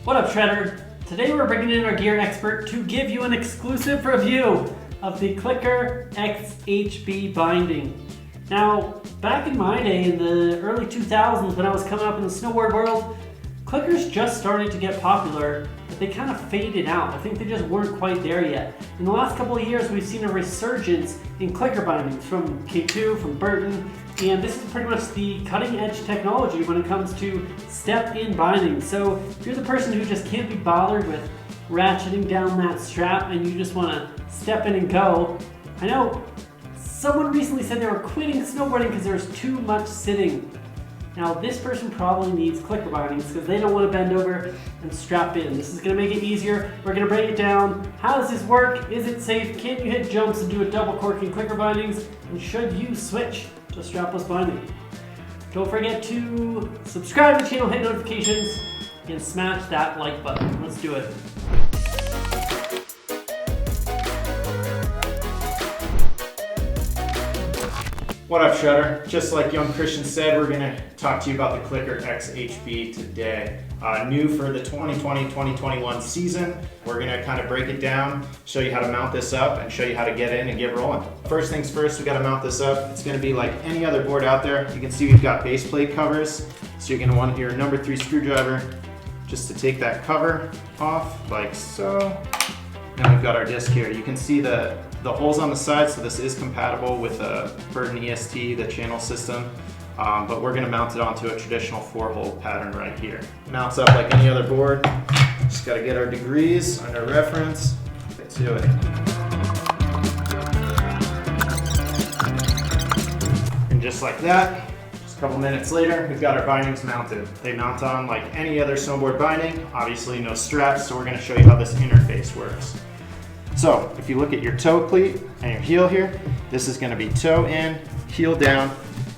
What up, Shredder? Today we're bringing in our gear expert to give you an exclusive review of the Clicker XHB binding. Now, back in my day, in the early 2000s when I was coming up in the snowboard world, clickers just started to get popular, but they kind of faded out. I think they just weren't quite there yet. In the last couple of years, we've seen a resurgence in clicker bindings from K2, from Burton, and this is pretty much the cutting edge technology when it comes to step-in binding. So if you're the person who just can't be bothered with ratcheting down that strap and you just want to step in and go, I know someone recently said they were quitting snowboarding because there's too much sitting. Now this person probably needs clicker bindings because they don't want to bend over and strap in. This is going to make it easier. We're going to break it down. How does this work? Is it safe? Can you hit jumps and do a double corking clicker bindings? And should you switch to strapless binding? Don't forget to subscribe to the channel, hit notifications, and smash that like button. Let's do it. What up, Shredder? Just like young Christian said, we're going to talk to you about the Clicker XHB today. New for the 2020-2021 season. We're going to kind of break it down, show you how to mount this up, and show you how to get in and get rolling. First things first, we got to mount this up. It's going to be like any other board out there. You can see we've got base plate covers. So you're going to want your number 3 screwdriver just to take that cover off, like so. Now we've got our disc here. You can see the holes on the side, so this is compatible with a Burton EST, the channel system, but we're going to mount it onto a traditional 4-hole pattern right here. Mounts up like any other board. Just got to get our degrees under reference. Get to it. And just like that, just a couple minutes later, we've got our bindings mounted. They mount on like any other snowboard binding. Obviously no straps, so we're going to show you how this interface works. So if you look at your toe cleat and your heel here, this is going to be toe in, heel down,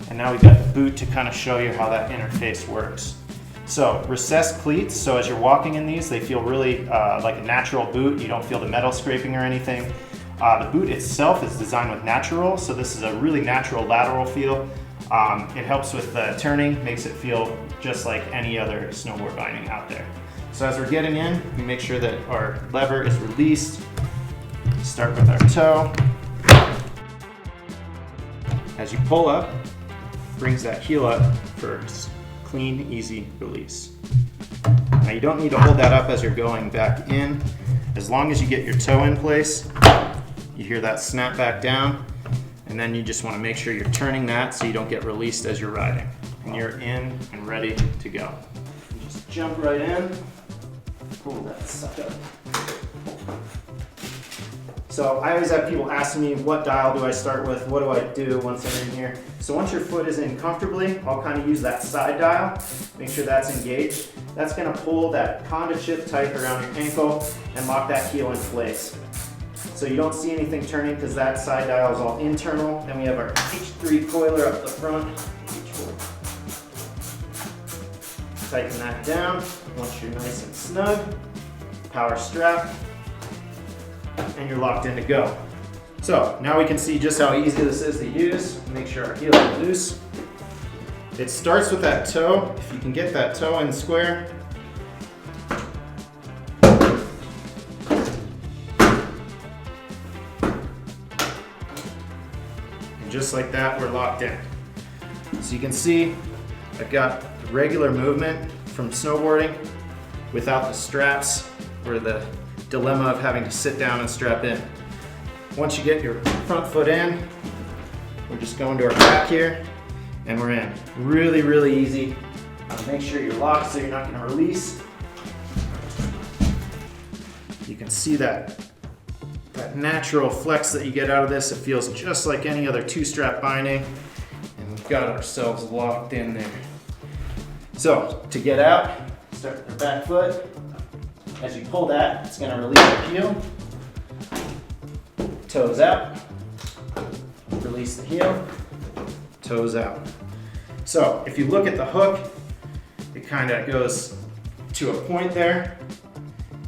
and now we've got the boot to kind of show you how that interface works. So recessed cleats, so as you're walking in these, they feel really like a natural boot. You don't feel the metal scraping or anything. The boot itself is designed with natural, so this is a really natural lateral feel. It helps with the turning, makes it feel just like any other snowboard binding out there. So as we're getting in, we make sure that our lever is released. Start with our toe. As you pull up, brings that heel up for clean, easy release. Now you don't need to hold that up as you're going back in. As long as you get your toe in place, you hear that snap back down, and then you just want to make sure you're turning that so you don't get released as you're riding. And you're in and ready to go. Just jump right in, pull that sucker. So I always have people asking me, what dial do I start with? What do I do once I'm in here? So once your foot is in comfortably, I'll kind of use that side dial, make sure that's engaged. That's going to pull that Conda chip tight around your ankle and lock that heel in place. So you don't see anything turning because that side dial is all internal. Then we have our H3 coiler up the front. Tighten that down once you're nice and snug. Power strap. And you're locked in to go. So now we can see just how easy this is to use. Make sure our heel is loose. It starts with that toe. If you can get that toe in square. And just like that, we're locked in. So you can see I've got the regular movement from snowboarding without the straps or the dilemma of having to sit down and strap in. Once you get your front foot in, we're just going to our back here and we're in. Really, really easy. Make sure you're locked so you're not going to release. You can see that natural flex that you get out of this. It feels just like any other 2-strap binding, and we've got ourselves locked in there. So to get out, start with our back foot. As you pull that, it's going to release the heel. Toes out. Release the heel. Toes out. So if you look at the hook, it kind of goes to a point there.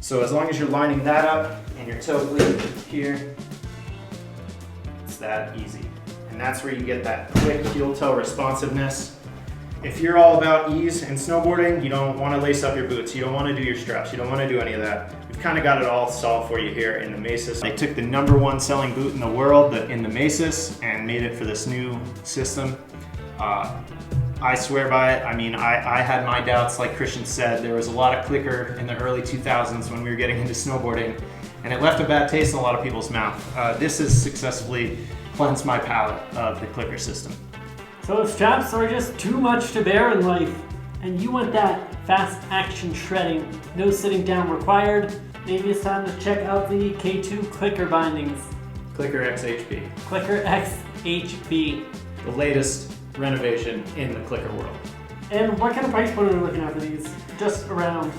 So as long as you're lining that up and your toe bleed here, it's that easy. And that's where you get that quick heel toe responsiveness. If you're all about ease in snowboarding, you don't want to lace up your boots, you don't want to do your straps, you don't want to do any of that. We've kind of got it all solved for you here in the Masis. They took the #1 selling boot in the world in the Masis and made it for this new system. I swear by it. I mean, I had my doubts, like Christian said. There was a lot of clicker in the early 2000s when we were getting into snowboarding, and it left a bad taste in a lot of people's mouth. This has successfully cleansed my palate of the clicker system. So if straps are just too much to bear in life, and you want that fast action shredding, no sitting down required, maybe it's time to check out the K2 clicker bindings. Clicker XHB. Clicker XHB. The latest renovation in the clicker world. And what kind of price point are we looking at for these? Just around.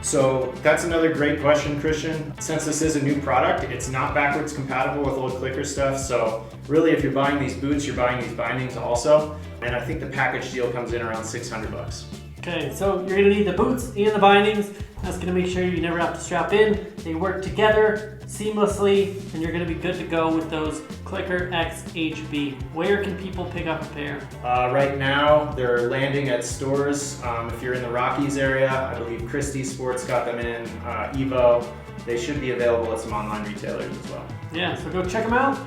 So that's another great question, Christian. Since this is a new product, it's not backwards compatible with old clicker stuff. So really, if you're buying these boots, you're buying these bindings also. And I think the package deal comes in around $600. Okay, so you're gonna need the boots and the bindings. That's gonna make sure you never have to strap in. They work together seamlessly, and you're gonna be good to go with those Clicker XHB. Where can people pick up a pair? Right now, they're landing at stores. If you're in the Rockies area, I believe Christie Sports got them in, Evo. They should be available at some online retailers as well. Yeah, so go check them out.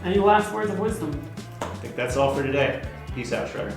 Any last words of wisdom? I think that's all for today. Peace out, Shredder.